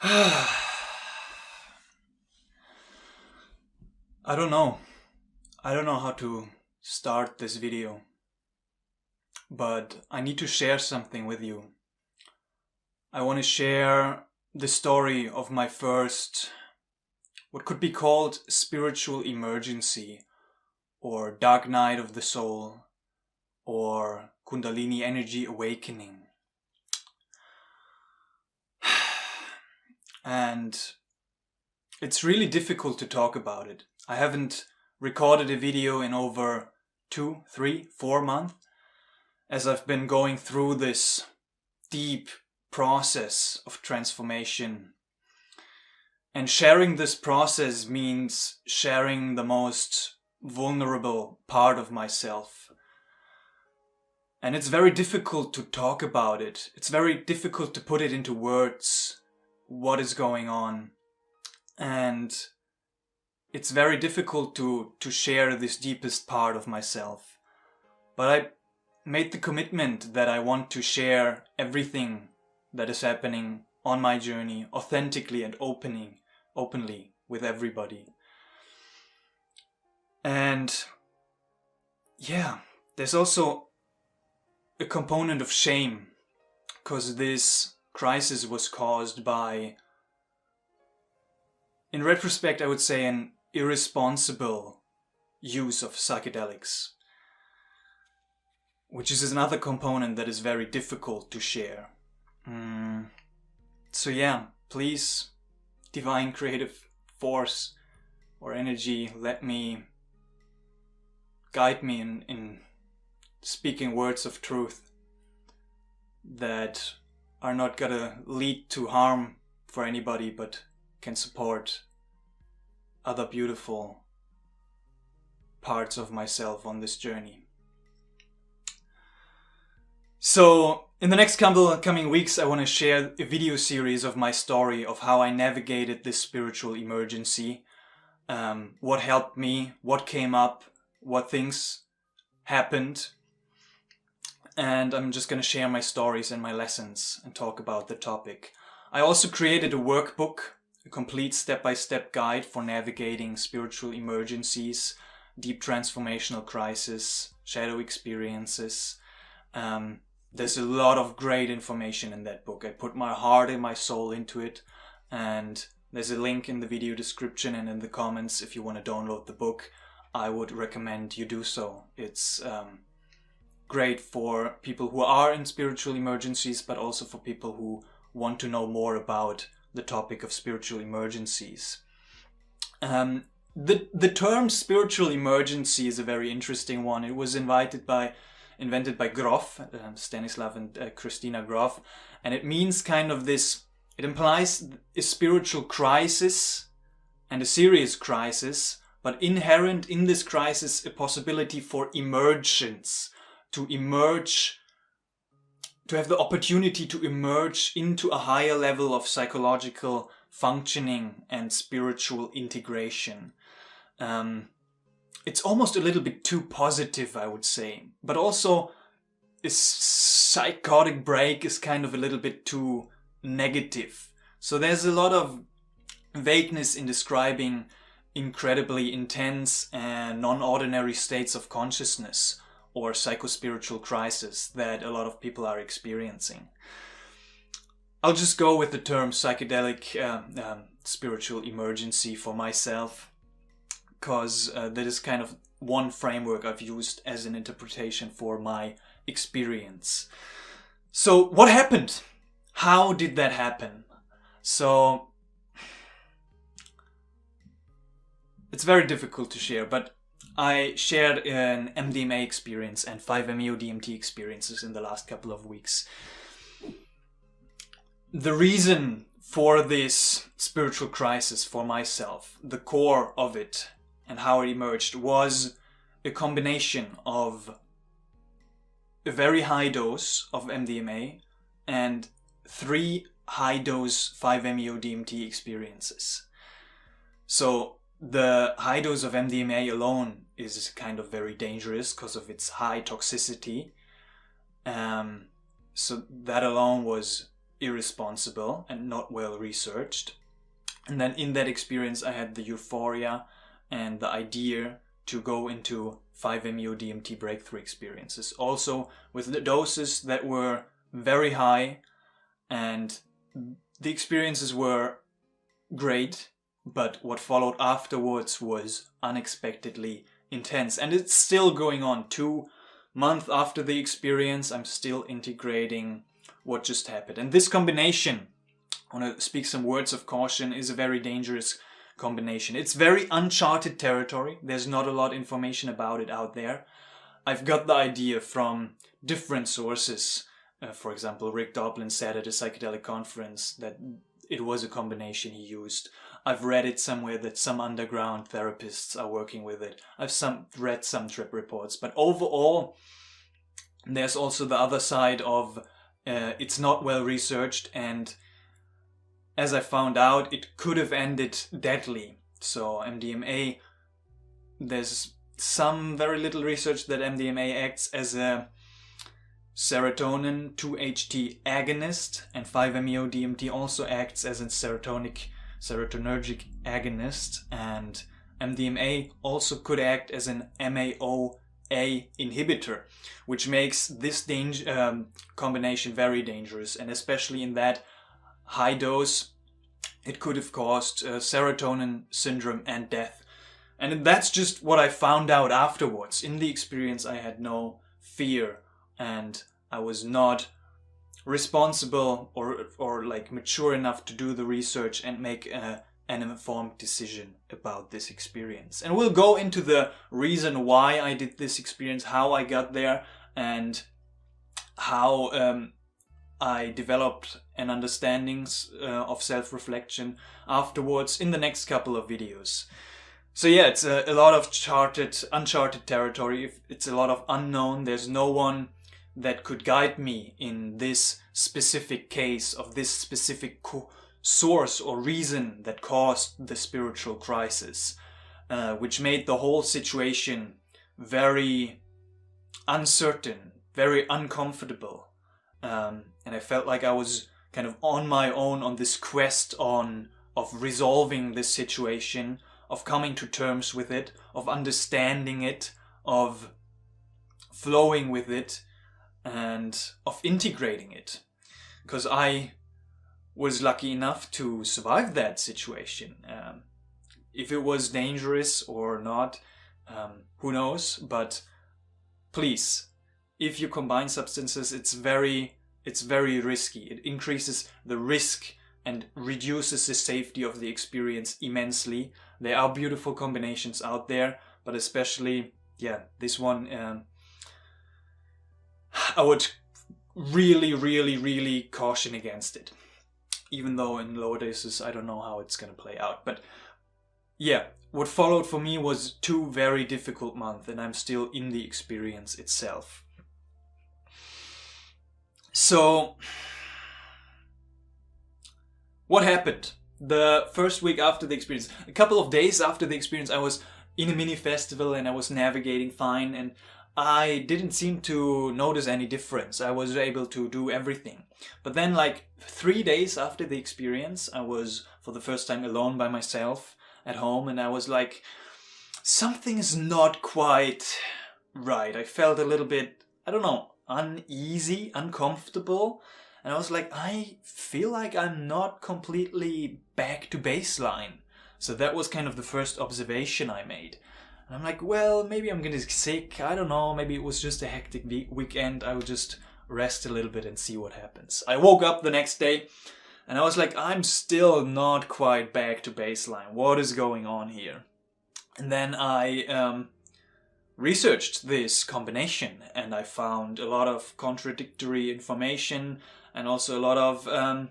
I don't know. I don't know how to start this video, but I need to share something with you. I want to share the story of my first, what could be called spiritual emergency, or dark night of the soul, or Kundalini energy awakening. And it's really difficult to talk about it. I haven't recorded a video in over 2, 3, 4 months, as I've been going through this deep process of transformation. And sharing this process means sharing the most vulnerable part of myself. And it's very difficult to talk about it. It's very difficult to put it into words, what is going on. And it's very difficult to share this deepest part of myself. But I made the commitment that I want to share everything that is happening on my journey authentically and openly with everybody. And yeah, there's also a component of shame, because this crisis was caused by, in retrospect, I would say, an irresponsible use of psychedelics, which is another component that is very difficult to share. So yeah, please, divine creative force or energy, guide me in speaking words of truth that are not gonna lead to harm for anybody, but can support other beautiful parts of myself on this journey. So in the next coming weeks, I want to share a video series of my story of how I navigated this spiritual emergency, what helped me, what came up, what things happened. And I'm just going to share my stories and my lessons and talk about the topic. I also created a workbook, a complete step-by-step guide for navigating spiritual emergencies, deep transformational crisis, shadow experiences. There's a lot of great information in that book. I put my heart and my soul into it, and there's a link in the video description and in the comments if you want to download the book. I would recommend you do so. It's great for people who are in spiritual emergencies, but also for people who want to know more about the topic of spiritual emergencies. The term spiritual emergency is a very interesting one. It was invented by Grof, Stanislav and Christina Grof, and it means kind of this, it implies a spiritual crisis and a serious crisis, but inherent in this crisis a possibility for emergence, to emerge, to have the opportunity to emerge into a higher level of psychological functioning and spiritual integration. It's almost a little bit too positive, I would say, but also a psychotic break is kind of a little bit too negative. So there's a lot of vagueness in describing incredibly intense and non-ordinary states of consciousness or psychospiritual crisis that a lot of people are experiencing. I'll just go with the term psychedelic spiritual emergency for myself, because that is kind of one framework I've used as an interpretation for my experience. So what happened? How did that happen? So it's very difficult to share, but I shared an MDMA experience and 5-MeO-DMT experiences in the last couple of weeks. The reason for this spiritual crisis for myself, the core of it and how it emerged, was a combination of a very high dose of MDMA and 3 high-dose 5-MeO-DMT experiences. So the high dose of MDMA alone is kind of very dangerous because of its high toxicity. So that alone was irresponsible and not well researched. And then in that experience I had the euphoria and the idea to go into 5-MeO-DMT breakthrough experiences. Also with the doses that were very high, and the experiences were great, but what followed afterwards was unexpectedly intense. And it's still going on. 2 months after the experience, I'm still integrating what just happened. And this combination, I want to speak some words of caution, is a very dangerous combination. It's very uncharted territory. There's not a lot of information about it out there. I've got the idea from different sources. For example, Rick Doblin said at a psychedelic conference that it was a combination he used. I've read it somewhere that some underground therapists are working with it. I've read some trip reports. But overall, there's also the other side of it's not well researched, and as I found out, it could have ended deadly. So MDMA, there's some very little research that MDMA acts as a serotonin 2-HT agonist, and 5-MeO-DMT also acts as a serotonergic agonist, and MDMA also could act as an MAO-A inhibitor, which makes this combination very dangerous, and especially in that high dose it could have caused serotonin syndrome and death. And that's just what I found out afterwards. In the experience I had no fear, and I was not responsible or like mature enough to do the research and make an informed decision about this experience. And we'll go into the reason why I did this experience, how I got there, and how I developed an understanding of self-reflection afterwards in the next couple of videos. So yeah, it's a lot of uncharted territory. It's a lot of unknown. There's no one that could guide me in this specific case of this specific source or reason that caused the spiritual crisis, which made the whole situation very uncertain, very uncomfortable. And I felt like I was kind of on my own on this quest of resolving this situation, of coming to terms with it, of understanding it, of flowing with it, and of integrating it. Because I was lucky enough to survive that situation. If it was dangerous or not, who knows? But please, if you combine substances, it's very risky. It increases the risk and reduces the safety of the experience immensely. There are beautiful combinations out there, but especially, yeah, this one, I would really caution against it. Even though in lower doses, I don't know how it's gonna play out. But yeah, what followed for me was 2 very difficult months, and I'm still in the experience itself. So, what happened? The first week after the experience, a couple of days after the experience, I was in a mini festival and I was navigating fine, and I didn't seem to notice any difference. I was able to do everything. But then like 3 days after the experience, I was for the first time alone by myself at home, and I was like, something is not quite right. I felt a little bit, I don't know, uneasy, uncomfortable. And I was like, I feel like I'm not completely back to baseline. So that was kind of the first observation I made. And I'm like, well, maybe I'm getting sick. I don't know. Maybe it was just a hectic weekend. I would just rest a little bit and see what happens. I woke up the next day and I was like, I'm still not quite back to baseline. What is going on here? And then I researched this combination, and I found a lot of contradictory information and also a lot of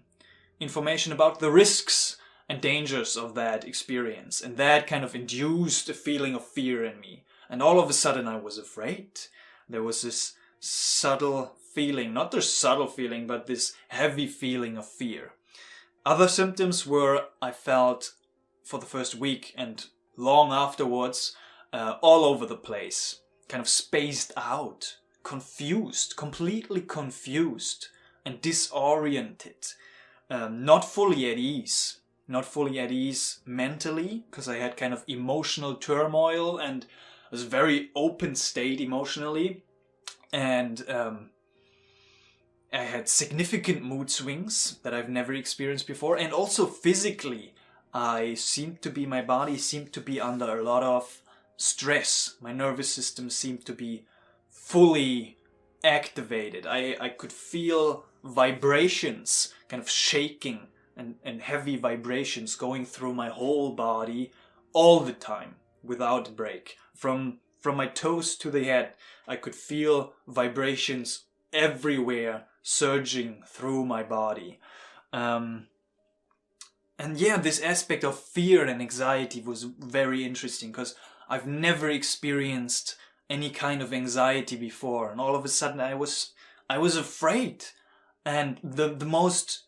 information about the risks and dangers of that experience. And that kind of induced a feeling of fear in me. And all of a sudden I was afraid. There was this subtle feeling, not the subtle feeling, but this heavy feeling of fear. Other symptoms were I felt for the first week and long afterwards all over the place, kind of spaced out, confused, completely confused, and disoriented. Not fully at ease. Not fully at ease mentally, because I had kind of emotional turmoil and was a very open state emotionally. And I had significant mood swings that I've never experienced before. And also physically, my body seemed to be under a lot of stress. My nervous system seemed to be fully activated. I could feel vibrations kind of shaking and heavy vibrations going through my whole body all the time without a break. From my toes to the head, I could feel vibrations everywhere surging through my body. And yeah, this aspect of fear and anxiety was very interesting, because I've never experienced any kind of anxiety before, and all of a sudden I was afraid. And the most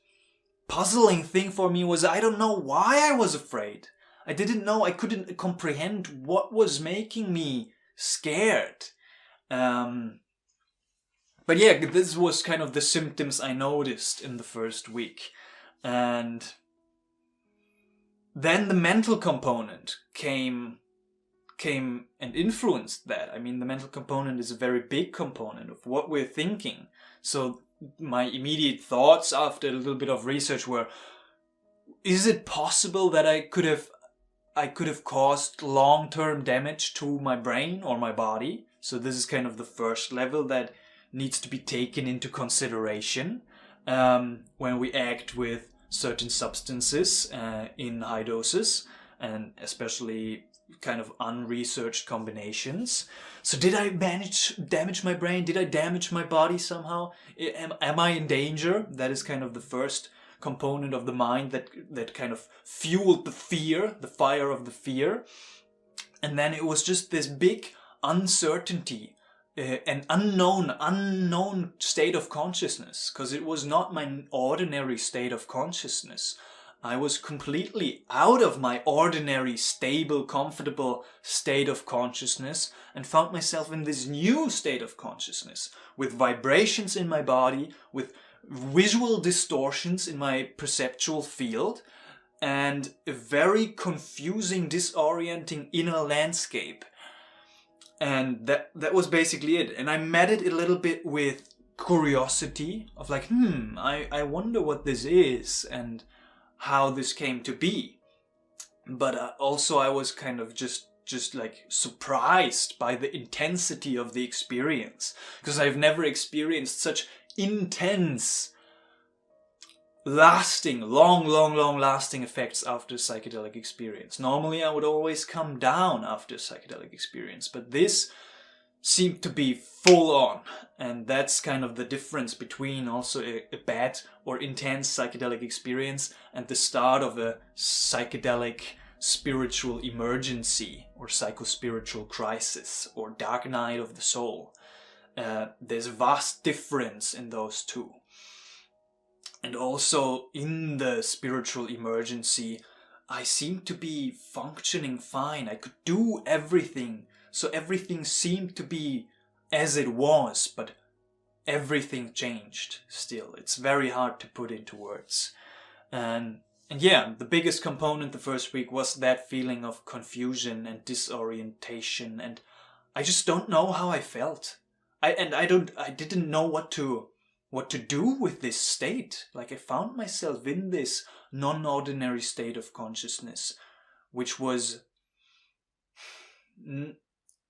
puzzling thing for me was, I don't know why I was afraid. I didn't know, I couldn't comprehend what was making me scared. But yeah, this was kind of the symptoms I noticed in the first week. And then the mental component came and influenced that. I mean, the mental component is a very big component of what we're thinking. So my immediate thoughts after a little bit of research were, is it possible that I could have caused long-term damage to my brain or my body? So this is kind of the first level that needs to be taken into consideration when we act with certain substances in high doses, and especially kind of unresearched combinations. So did I damage my brain? Did I damage my body somehow? Am I in danger? That is kind of the first component of the mind that kind of fueled the fear, the fire of the fear. And then it was just this big uncertainty, an unknown state of consciousness, because it was not my ordinary state of consciousness. I was completely out of my ordinary, stable, comfortable state of consciousness and found myself in this new state of consciousness with vibrations in my body, with visual distortions in my perceptual field, and a very confusing, disorienting inner landscape. And that was basically it. And I met it a little bit with curiosity of like, I wonder what this is and how this came to be. But also I was kind of just like surprised by the intensity of the experience, because I've never experienced such intense, lasting, long lasting effects after psychedelic experience. Normally I would always come down after psychedelic experience, but this seemed to be full on. And that's kind of the difference between also a bad or intense psychedelic experience and the start of a psychedelic spiritual emergency or psychospiritual crisis or dark night of the soul. There's a vast difference in those two. And also in the spiritual emergency, I seemed to be functioning fine. I could do everything. So everything seemed to be as it was, but everything changed still. It's very hard to put into words. And yeah, the biggest component the first week was that feeling of confusion and disorientation, and I just don't know how I felt. I didn't know what to do with this state. Like, I found myself in this non-ordinary state of consciousness, which was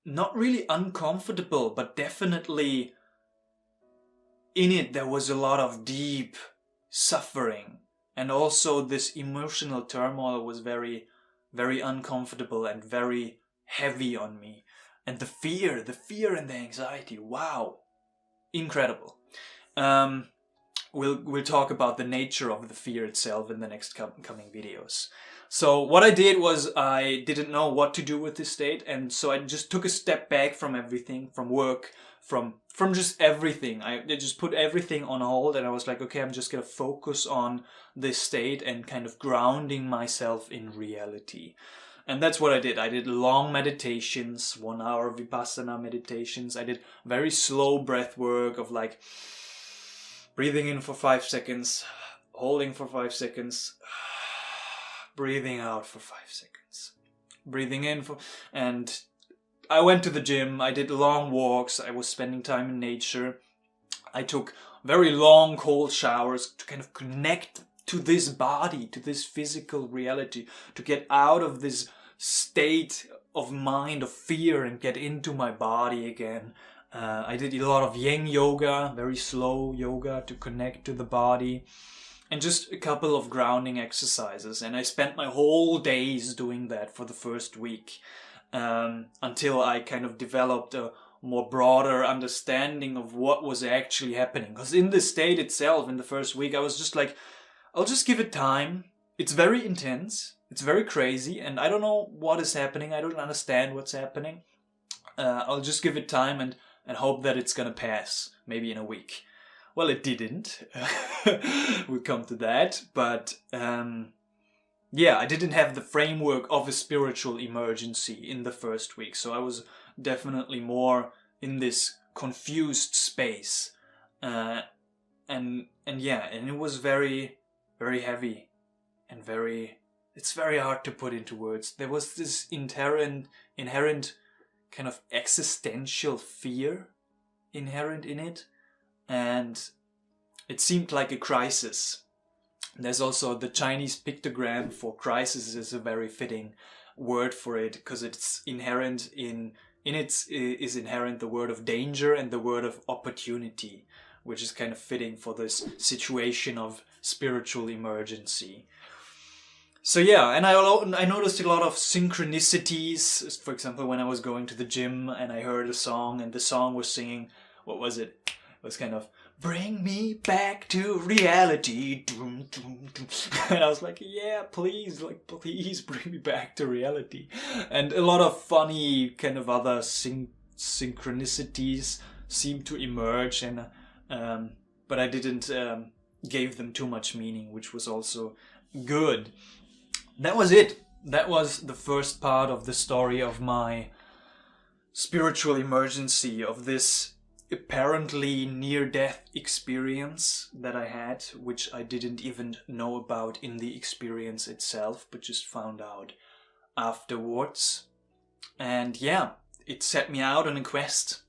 not really uncomfortable, but definitely in it there was a lot of deep suffering. And also this emotional turmoil was very, very uncomfortable and very heavy on me. And the fear and the anxiety, wow, incredible. We'll talk about the nature of the fear itself in the next coming videos. So what I did was I didn't know what to do with this state, and so I just took a step back from everything, from work, from just everything. I just put everything on hold, and I was like, okay, I'm just gonna focus on this state and kind of grounding myself in reality. And that's what I did. I did long meditations, 1 hour Vipassana meditations. I did very slow breath work of like breathing in for 5 seconds, holding for 5 seconds, breathing out for 5 seconds, breathing in for... And I went to the gym, I did long walks, I was spending time in nature. I took very long cold showers to kind of connect to this body, to this physical reality, to get out of this state of mind, of fear, and get into my body again. I did a lot of yin yoga, very slow yoga to connect to the body, and just a couple of grounding exercises. And I spent my whole days doing that for the first week, until I kind of developed a more broader understanding of what was actually happening. Because in the state itself, in the first week, I was just like, I'll just give it time. It's very intense, it's very crazy, and I don't know what is happening, I don't understand what's happening. I'll just give it time and hope that it's gonna pass, maybe in a week. Well, it didn't. We'll come to that, but yeah, I didn't have the framework of a spiritual emergency in the first week, so I was definitely more in this confused space, and it was very, very heavy, and it's very hard to put into words. There was this inherent kind of existential fear inherent in it, and it seemed like a crisis. There's also the Chinese pictogram for crisis is a very fitting word for it, because it's inherent in it is inherent the word of danger and the word of opportunity, which is kind of fitting for this situation of spiritual emergency. So yeah, and I noticed a lot of synchronicities. For example, when I was going to the gym and I heard a song, and the song was singing, what was it? It was kind of, bring me back to reality. Doom, doom, doom. And I was like, yeah, please bring me back to reality. And a lot of funny kind of other synchronicities seemed to emerge, and but I didn't give them too much meaning, which was also good. That was it. That was the first part of the story of my spiritual emergency, of this apparently near-death experience that I had, which I didn't even know about in the experience itself, but just found out afterwards. And yeah, it set me out on a quest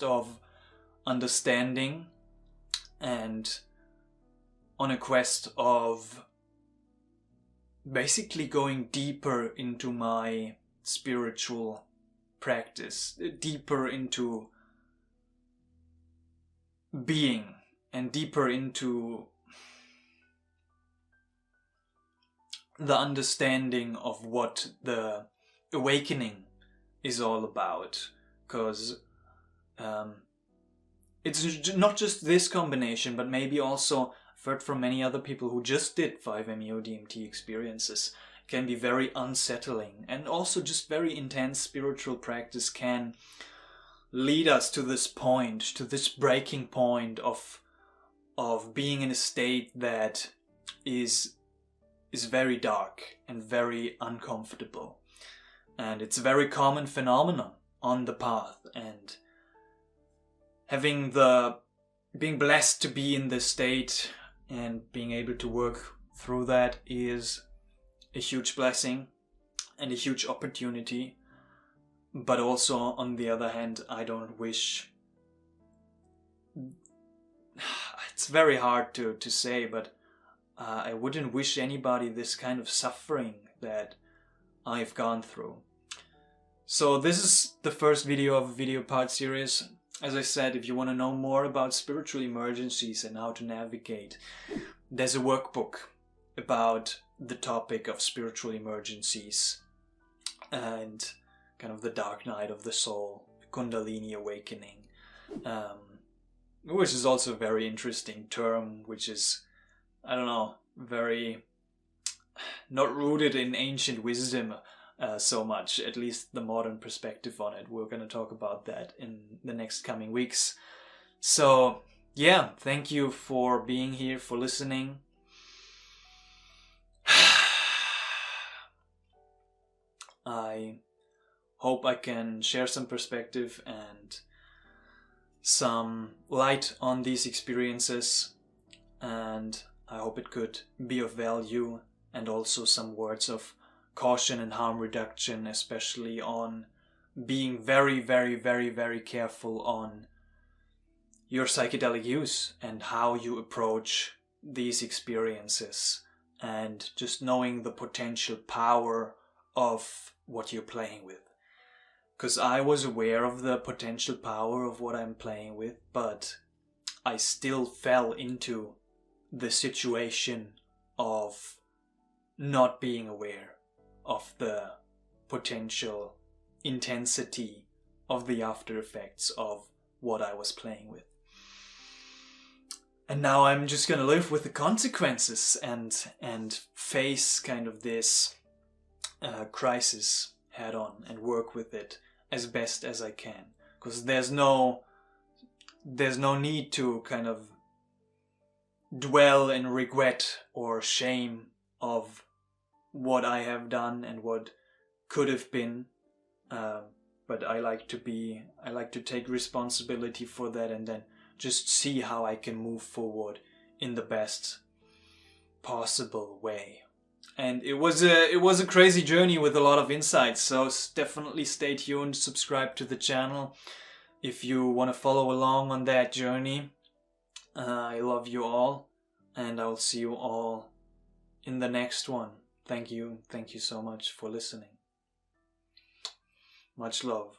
of understanding, and on a quest of basically going deeper into my spiritual practice, deeper into being, and deeper into the understanding of what the awakening is all about. Because it's not just this combination, but maybe also I've heard from many other people who just did 5-MeO-DMT experiences. It can be very unsettling, and also just very intense spiritual practice can lead us to this point, to this breaking point of being in a state that is very dark and very uncomfortable. And it's a very common phenomenon on the path, and being blessed to be in this state and being able to work through that is a huge blessing and a huge opportunity. But also, on the other hand, I don't wish... It's very hard to say, but I wouldn't wish anybody this kind of suffering that I've gone through. So this is the first video of a video part series. As I said, if you want to know more about spiritual emergencies and how to navigate, there's a workbook about the topic of spiritual emergencies and kind of the dark night of the soul, the Kundalini awakening, which is also a very interesting term, which is, I don't know, very not rooted in ancient wisdom so much, at least the modern perspective on it. We're going to talk about that in the next coming weeks. So yeah, thank you for being here, for listening. I hope I can share some perspective and some light on these experiences, and I hope it could be of value, and also some words of caution and harm reduction, especially on being very, very, very, very careful on your psychedelic use and how you approach these experiences, and just knowing the potential power of what you're playing with. Because I was aware of the potential power of what I'm playing with, but I still fell into the situation of not being aware of the potential intensity of the after effects of what I was playing with. And now I'm just gonna live with the consequences and face kind of this crisis head on and work with it as best as I can. Because there's no need to kind of dwell in regret or shame of what I have done and what could have been. But I like to take responsibility for that, and then just see how I can move forward in the best possible way. And it was a crazy journey with a lot of insights, so definitely stay tuned, subscribe to the channel if you want to follow along on that journey. I love you all, and I will see you all in the next one. Thank you so much for listening. Much love.